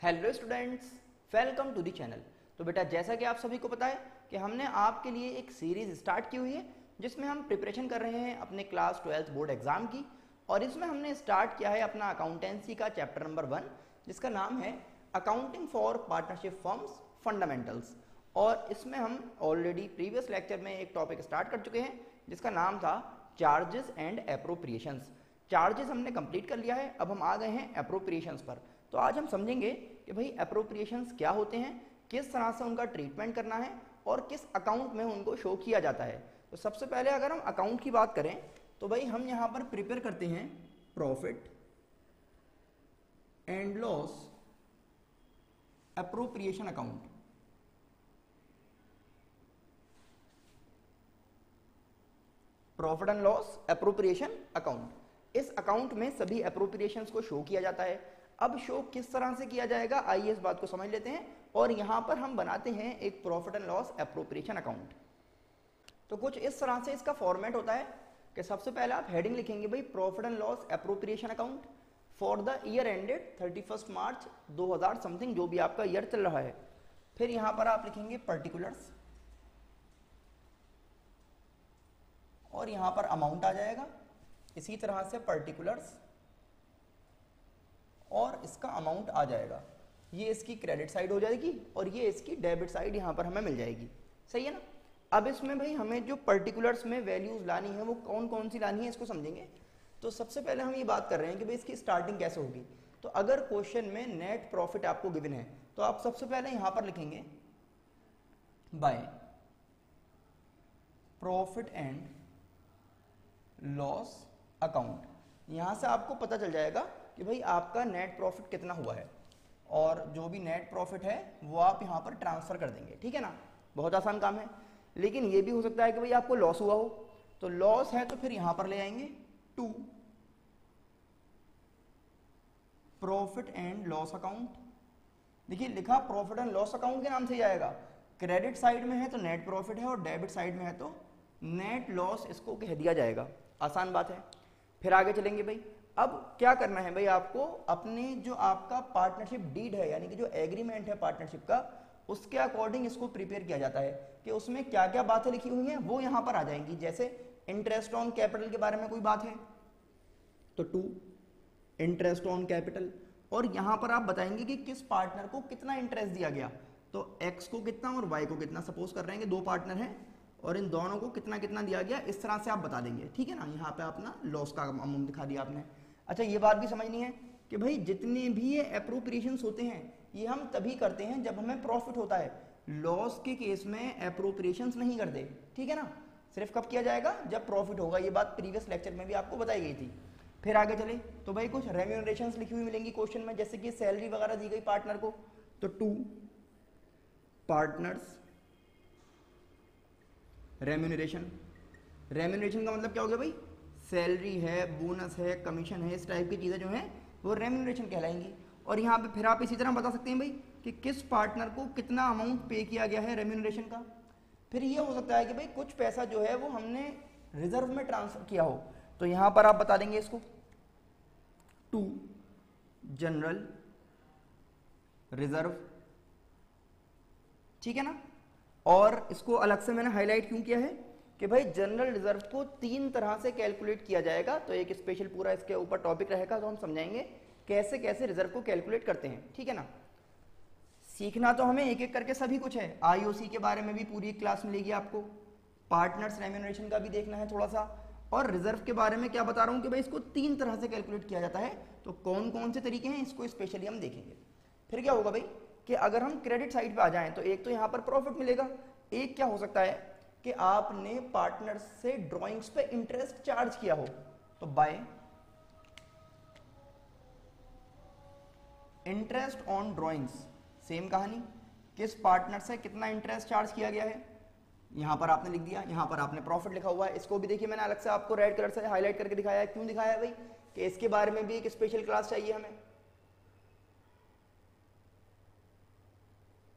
Hello students, welcome to the channel. तो बेटा जैसा कि आप सभी को पता है कि हमने आपके लिए एक सीरीज स्टार्ट की हुई है जिसमें हम प्रिपरेशन कर रहे हैं अपने क्लास 12th बोर्ड एग्जाम की। और इसमें हमने स्टार्ट किया है अपना अकाउंटेंसी का चैप्टर नंबर 1 जिसका नाम है accounting for partnership firms fundamentals. और इसमें हम ऑलरेडी प्रीवियस लेक्चर में एक टॉपिक स्टार्ट कर चुके हैं जिसका नाम था चार्जेस एंड एप्रोप्रिएशंस। चार्जेस हमने कंप्लीट कर लिया है, अब हम आ गए हैं एप्रोप्रिएशंस पर। तो आज हम समझेंगे कि भाई एप्रोप्रिएशंस क्या होते हैं, किस तरह से उनका ट्रीटमेंट करना है और किस अकाउंट में उनको शो किया जाता है। तो सबसे पहले अगर हम अकाउंट की बात करें तो भाई हम यहाँ पर प्रिपेयर करते हैं profit and loss appropriation account. Profit and loss appropriation account, इस अकाउंट में सभी एप्रोप्रिएशंस को शो किया जाता है। अब शो किस तरह से किया जाएगा आइए इस बात को समझ लेते हैं। और यहां पर हम बनाते हैं एक profit and loss appropriation account. तो कुछ इस तरह से इसका फॉर्मेट होता है कि सबसे पहले आप हेडिंग लिखेंगे भाई profit and loss appropriation account for the year ended 31 March 2000 something, जो भी आपका ईयर चल रहा है। फिर यहां पर आप लिखेंगे पर्टिकुलर्स और यहां पर अमाउंट आ जाएगा। इसी तरह से पर्टिकुलर्स और इसका अमाउंट आ जाएगा। ये इसकी क्रेडिट साइड हो जाएगी और ये इसकी डेबिट साइड यहां पर हमें मिल जाएगी। सही है ना। अब इसमें भाई हमें जो पर्टिकुलर्स में वैल्यूज लानी है वो कौन कौन सी लानी है इसको समझेंगे। तो सबसे पहले हम ये बात कर रहे हैं कि भाई इसकी स्टार्टिंग कैसे होगी। तो अगर क्वेश्चन में नेट प्रॉफिट आपको गिवन है तो आप सबसे पहले यहां पर लिखेंगे by profit and loss account. यहां से आपको पता चल जाएगा कि भाई आपका नेट प्रॉफिट कितना हुआ है और जो भी नेट प्रॉफिट है वो आप यहां पर ट्रांसफर कर देंगे। ठीक है ना, बहुत आसान काम है। लेकिन ये भी हो सकता है कि भाई आपको लॉस हुआ हो, तो लॉस है तो फिर यहां पर ले आएंगे to profit and loss account. देखिए लिखा प्रॉफिट एंड लॉस अकाउंट के नाम से ही आएगा। क्रेडिट साइड में है तो नेट प्रॉफिट है और डेबिट साइड में है तो नेट लॉस इसको कह दिया जाएगा। आसान बात है। फिर आगे चलेंगे भाई। अब क्या करना है भाई आपको अपने जो आपका पार्टनरशिप डीड है यानी कि जो एग्रीमेंट है पार्टनरशिप का उसके अकॉर्डिंग इसको प्रिपेयर किया जाता है कि उसमें क्या क्या बातें लिखी हुई हैं वो यहां पर आ जाएंगी। जैसे इंटरेस्ट ऑन कैपिटल के बारे में कोई बात है तो टू इंटरेस्ट ऑन कैपिटल, और यहां पर आप बताएंगे कि किस पार्टनर को कितना इंटरेस्ट दिया गया। तो एक्स को कितना और वाई को कितना, सपोज कर रहे हैं कि दो पार्टनर हैं और इन दोनों को कितना कितना दिया गया, इस तरह से आप बता देंगे। ठीक है ना। यहाँ पे अपना लॉस का अमाउंट दिखा दिया आपने। अच्छा ये बात भी समझनी है कि भाई जितने भी ये एप्रोप्रिएशंस होते हैं ये हम तभी करते हैं जब हमें प्रॉफिट होता है। लॉस के केस में एप्रोप्रिएशंस नहीं करते। ठीक है ना। सिर्फ कब किया जाएगा जब प्रॉफिट होगा। ये बात प्रीवियस लेक्चर में भी आपको बताई गई थी। फिर आगे चले तो भाई कुछ रेम्यूनरेशंस लिखी हुई मिलेंगी क्वेश्चन में, जैसे कि सैलरी वगैरह दी गई पार्टनर को तो टू पार्टनर्स रेम्यूनरेशन। रेम्यूनरेशन का मतलब क्या हो गया भाई, सैलरी है, बोनस है, कमीशन है, इस टाइप की चीजें जो हैं वो रेम्यूनरेशन कहलाएंगी। और यहाँ पे फिर आप इसी तरह बता सकते हैं भाई कि किस पार्टनर को कितना अमाउंट पे किया गया है रेम्यूनरेशन का। फिर ये हो सकता है कि भाई कुछ पैसा जो है वो हमने रिजर्व में ट्रांसफर किया हो तो यहाँ पर आप बता देंगे इसको टू जनरल रिजर्व। ठीक है ना। और इसको अलग से मैंने हाईलाइट क्यों किया है कि भाई जनरल रिजर्व को तीन तरह से कैलकुलेट किया जाएगा। तो एक स्पेशल पूरा इसके ऊपर टॉपिक रहेगा तो हम समझाएंगे कैसे कैसे रिजर्व को कैलकुलेट करते हैं। ठीक है ना। सीखना तो हमें एक एक करके सभी कुछ है। आईओसी के बारे में भी पूरी क्लास मिलेगी आपको, पार्टनर्स रेम्यूनरेशन का भी देखना है थोड़ा सा, और रिजर्व के बारे में क्या बता रहा हूं कि भाई इसको तीन तरह से कैलकुलेट किया जाता है। तो कौन कौन से तरीके हैं इसको स्पेशली हम देखेंगे। फिर क्या होगा भाई कि अगर हम क्रेडिट साइड पे आ जाएं तो एक तो यहां पर प्रॉफिट मिलेगा, एक क्या हो सकता है कि आपने पार्टनर से ड्राइंग्स पे इंटरेस्ट चार्ज किया हो तो bye interest on drawings. Same कहानी, किस पार्टनर से कितना इंटरेस्ट चार्ज किया गया है यहां पर आपने लिख दिया। यहां पर आपने प्रॉफिट लिखा हुआ है, इसको भी देखिए मैंने अलग से आपको रेड कलर से हाईलाइट करके दिखाया है। क्यों दिखाया है भाई कि इसके बारे में भी एक स्पेशल क्लास चाहिए हमें,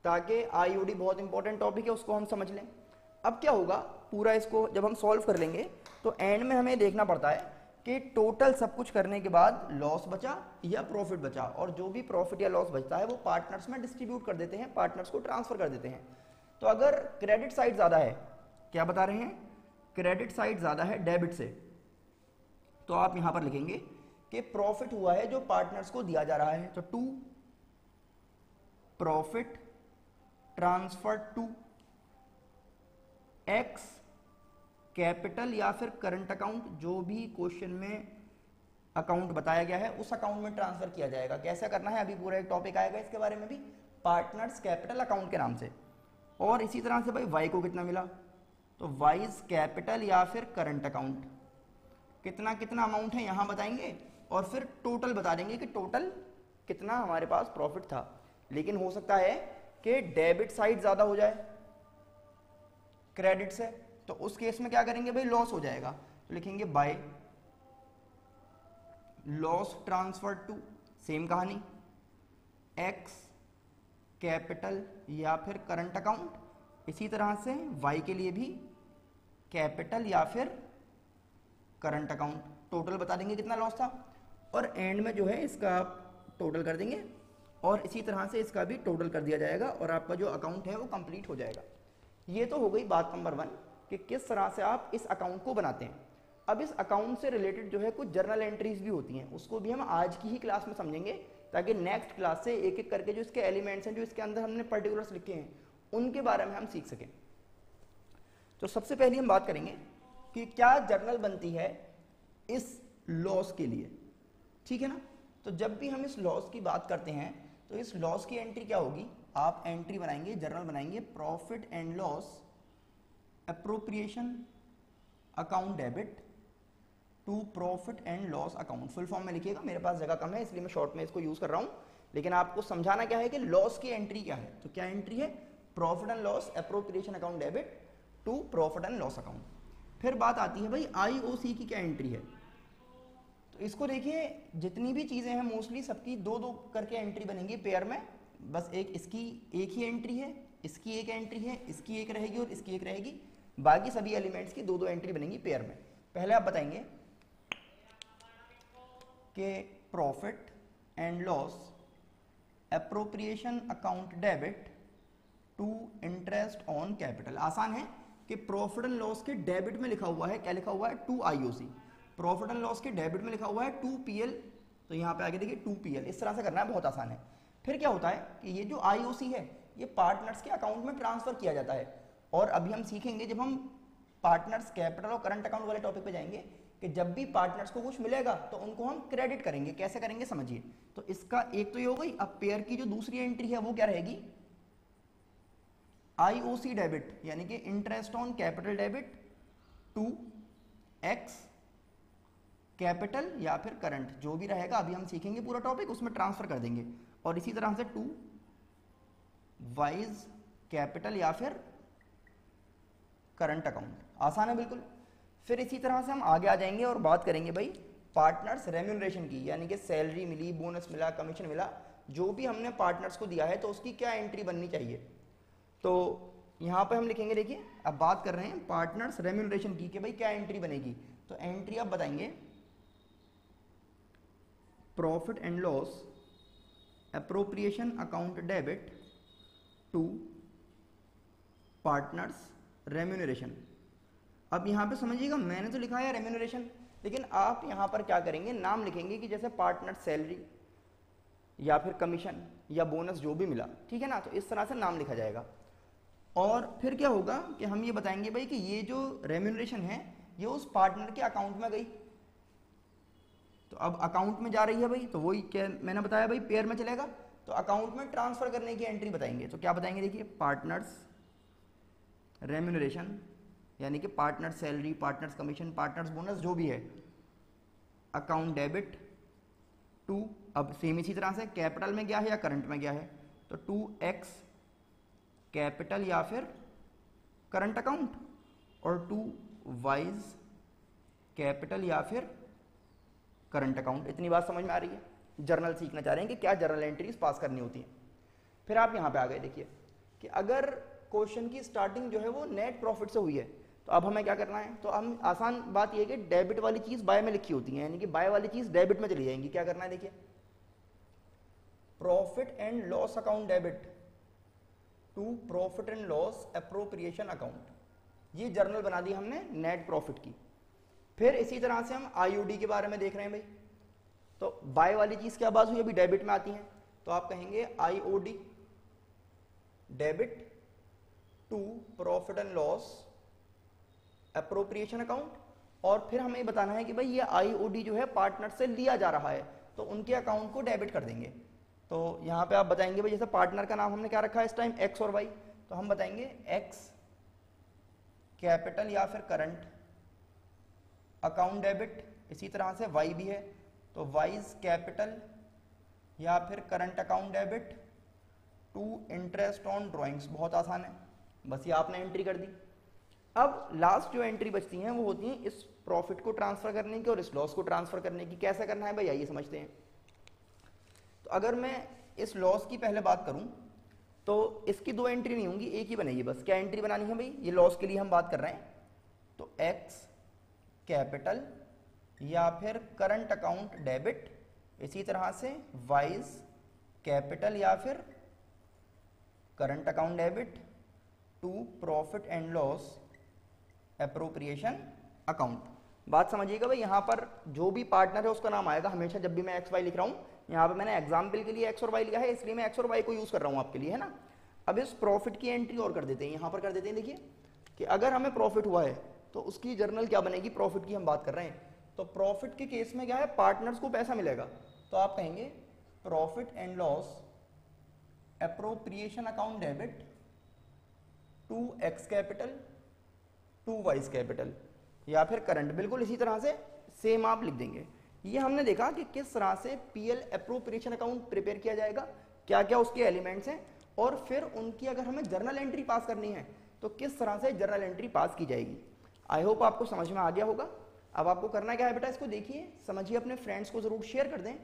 ताकि आईओडी बहुत इंपॉर्टेंट टॉपिक है उसको हम समझ लें। अब क्या होगा पूरा इसको जब हम सॉल्व कर लेंगे तो एंड में हमें देखना पड़ता है कि टोटल सब कुछ करने के बाद लॉस बचा या प्रॉफिट बचा, और जो भी प्रॉफिट या लॉस बचता है वो पार्टनर्स में डिस्ट्रीब्यूट कर देते हैं, पार्टनर्स को ट्रांसफर कर देते हैं। तो अगर क्रेडिट साइड ज्यादा है, क्या बता रहे हैं, क्रेडिट साइड ज्यादा है डेबिट से, तो आप यहां पर लिखेंगे कि प्रॉफिट हुआ है जो पार्टनर्स को दिया जा रहा है, तो to profit transfer to X capital या फिर करंट अकाउंट, जो भी क्वेश्चन में अकाउंट बताया गया है उस अकाउंट में ट्रांसफर किया जाएगा। कैसे करना है अभी पूरा एक टॉपिक आएगा इसके बारे में भी, पार्टनर्स कैपिटल अकाउंट के नाम से। और इसी तरह से भाई वाई को कितना मिला, तो वाइज कैपिटल या फिर करंट अकाउंट, कितना कितना अमाउंट है यहां बताएंगे और फिर टोटल बता देंगे कि टोटल कितना हमारे पास प्रॉफिट था। लेकिन हो सकता है कि डेबिट साइड ज्यादा हो जाए क्रेडिट से, तो उस केस में क्या करेंगे भाई, लॉस हो जाएगा, तो लिखेंगे by loss transfer to, same कहानी, एक्स कैपिटल या फिर करंट अकाउंट। इसी तरह से वाई के लिए भी कैपिटल या फिर करंट अकाउंट, टोटल बता देंगे कितना लॉस था, और एंड में जो है इसका टोटल कर देंगे, और इसी तरह से इसका भी टोटल कर दिया जाएगा और आपका जो अकाउंट है वो कंप्लीट हो जाएगा। ये तो हो गई बात नंबर 1 कि किस तरह से आप इस अकाउंट को बनाते हैं। अब इस अकाउंट से रिलेटेड जो है कुछ जर्नल एंट्रीज भी होती हैं, उसको भी हम आज की ही क्लास में समझेंगे, ताकि नेक्स्ट क्लास से एक एक करके जो इसके एलिमेंट्स हैं, जो इसके अंदर हमने पर्टिकुलर्स लिखे हैं, उनके बारे में हम सीख सकें। तो सबसे पहले हम बात करेंगे कि क्या जर्नल बनती है इस लॉस के लिए, ठीक है ना। तो जब भी हम इस लॉस की बात करते हैं तो इस लॉस की एंट्री क्या होगी, आप एंट्री बनाएंगे, जर्नल बनाएंगे, profit and loss appropriation account debit to profit and loss account. Full form में लिखिएगा, मेरे पास जगह कम है इसलिए मैं शॉर्ट में इसको यूज कर रहा हूं, लेकिन आपको समझाना क्या है कि लॉस की एंट्री क्या है। तो क्या एंट्री है, profit and loss appropriation account debit to profit and loss account. फिर बात आती है भाई आईओसी की क्या एंट्री है। तो इसको देखिए, जितनी भी चीजें हैं मोस्टली सबकी दो दो करके एंट्री बनेंगी पेयर में, बस एक इसकी एक ही एंट्री है, इसकी एक एंट्री है, इसकी एक रहेगी और इसकी एक रहेगी, बाकी सभी एलिमेंट्स की दो दो एंट्री बनेंगी पेयर में। पहले आप बताएंगे कि profit and loss appropriation account debit to interest on capital. आसान है कि प्रॉफिट एंड लॉस के डेबिट में लिखा हुआ है, क्या लिखा हुआ है, to IOC. Profit and loss के डेबिट में लिखा हुआ है 2PL, तो यहां पे आगे देखिए 2PL, इस तरह से करना है, बहुत आसान है। फिर क्या होता है कि ये जो आईओसी है ये पार्टनर्स के अकाउंट में ट्रांसफर किया जाता है, और अभी हम सीखेंगे जब हम पार्टनर्स कैपिटल और करंट अकाउंट वाले टॉपिक पे जाएंगे कि जब भी पार्टनर्स को कुछ मिलेगा तो उनको हम क्रेडिट करेंगे। कैसे करेंगे समझिए। तो इसका एक तो ये हो गई। अब पेयर की जो दूसरी एंट्री है वो क्या रहेगी, आईओसी डेबिट, यानी कि interest on capital debit to X capital या फिर करंट, जो भी रहेगा अभी हम सीखेंगे पूरा टॉपिक, उसमें ट्रांसफर कर देंगे। और इसी तरह से टू वाइज कैपिटल या फिर करंट अकाउंट। आसान है बिल्कुल। फिर इसी तरह से हम आगे आ जाएंगे और बात करेंगे भाई पार्टनर्स रेम्यूनरेशन की, यानी कि सैलरी मिली, बोनस मिला, कमीशन मिला, जो भी हमने पार्टनर्स को दिया है तो उसकी क्या एंट्री बननी चाहिए। तो यहां पे हम लिखेंगे, देखिए अब बात कर रहे हैं पार्टनर्स रेम्यूनरेशन की कि भाई क्या एंट्री बनेगी। तो एंट्री आप बताएंगे profit and loss appropriation account debit to partners remuneration. अब यहां पे समझिएगा, मैंने तो लिखा है रेम्यूनरेशन, लेकिन आप यहां पर क्या करेंगे, नाम लिखेंगे कि जैसे पार्टनर सैलरी या फिर कमीशन या बोनस जो भी मिला, ठीक है ना, तो इस तरह से नाम लिखा जाएगा। और फिर क्या होगा कि हम ये बताएंगे भाई कि ये जो रेम्यूनरेशन है ये उस पार्टनर के अकाउंट में गई, तो अब अकाउंट में जा रही है भाई, तो वही क्या मैंने बताया भाई पेयर में चलेगा, तो अकाउंट में ट्रांसफर करने की एंट्री बताएंगे। तो क्या बताएंगे, देखिए पार्टनर्स रेम्यूनरेशन, यानी कि partner salary, partners commission, partners bonus जो भी है, अकाउंट डेबिट टू, अब सेम इसी तरह से कैपिटल में गया है या करंट में गया है, तो 2x कैपिटल या फिर करंट अकाउंट, और 2y कैपिटल या फिर करंट अकाउंट। इतनी बात समझ में आ रही है। जर्नल सीखना चाह रहे हैं कि क्या जर्नल एंट्रीज पास करनी होती है। फिर आप यहां पे आ गए, देखिए कि अगर क्वेश्चन की स्टार्टिंग जो है वो नेट प्रॉफिट से हुई है, तो अब हमें क्या करना है, तो हम आसान बात ये है कि डेबिट वाली चीज बाय में लिखी होती है, यानी कि बाय वाली चीज डेबिट में चली जाएंगी। क्या करना है देखिए, profit and loss account debit to profit and loss appropriation account, ये जर्नल बना दी हमने नेट प्रॉफिट की। फिर इसी तरह से हम आईओडी के बारे में देख रहे हैं भाई, तो बाय वाली चीज क्या बात हुई, अभी डेबिट में आती है, तो आप कहेंगे IOD debit to profit and loss appropriation account. और फिर हमें बताना है कि भाई ये आईओडी जो है पार्टनर से लिया जा रहा है, तो उनके अकाउंट को डेबिट कर देंगे। तो यहाँ पे आप बताएंगे भाई, जैसे पार्टनर का नाम हमने क्या रखा है इस टाइम, एक्स और वाई, तो हम बताएंगे एक्स कैपिटल या फिर करंट अकाउंट डेबिट। इसी तरह से वाई भी है, तो वाइज कैपिटल या फिर current account debit to interest on drawings. बहुत आसान है, बस ये आपने एंट्री कर दी। अब लास्ट जो एंट्री बचती हैं वो होती हैं इस प्रॉफिट को ट्रांसफर करने की और इस लॉस को ट्रांसफर करने की। कैसे करना है भाई, आइए समझते हैं। तो अगर मैं इस लॉस की पहले बात करूं तो इसकी दो एंट्री नहीं होंगी, एक ही बनेगी बस। क्या एंट्री बनानी है भाई, ये लॉस के लिए हम बात कर रहे हैं, तो एक्स कैपिटल या फिर करंट अकाउंट डेबिट, इसी तरह से वाइज कैपिटल या फिर current account debit to profit and loss appropriation account. बात समझिएगा भाई, यहाँ पर जो भी पार्टनर है उसका नाम आएगा हमेशा। जब भी मैं एक्स वाई लिख रहा हूँ, यहाँ पे मैंने एग्जाम्पल के लिए एक्स और वाई लिखा है, इसलिए मैं एक्स और वाई को यूज कर रहा हूँ आपके लिए, है ना। अब इस प्रॉफिट की एंट्री और कर देते हैं, यहाँ पर कर देते हैं। देखिए कि अगर हमें प्रॉफिट हुआ है तो उसकी जर्नल क्या बनेगी, प्रॉफिट की हम बात कर रहे हैं, तो प्रॉफिट के केस में क्या है, पार्टनर्स को पैसा मिलेगा, तो आप कहेंगे profit and loss appropriation account debit to X capital to Y's capital या फिर करंट। बिल्कुल इसी तरह से सेम आप लिख देंगे। ये हमने देखा कि किस तरह से पीएल एप्रोप्रिएशन अकाउंट प्रिपेयर किया जाएगा, क्या क्या उसके एलिमेंट्स हैं, और फिर उनकी अगर हमें जर्नल एंट्री पास करनी है तो किस तरह से जर्नल एंट्री पास की जाएगी। आई होप आपको समझ में आ गया होगा। अब आपको करना क्या है बेटा, इसको देखिए, समझिए, अपने फ्रेंड्स को जरूर शेयर कर दें,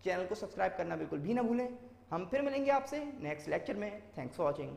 चैनल को सब्सक्राइब करना बिल्कुल भी ना भूलें। हम फिर मिलेंगे आपसे नेक्स्ट लेक्चर में। Thanks for watching.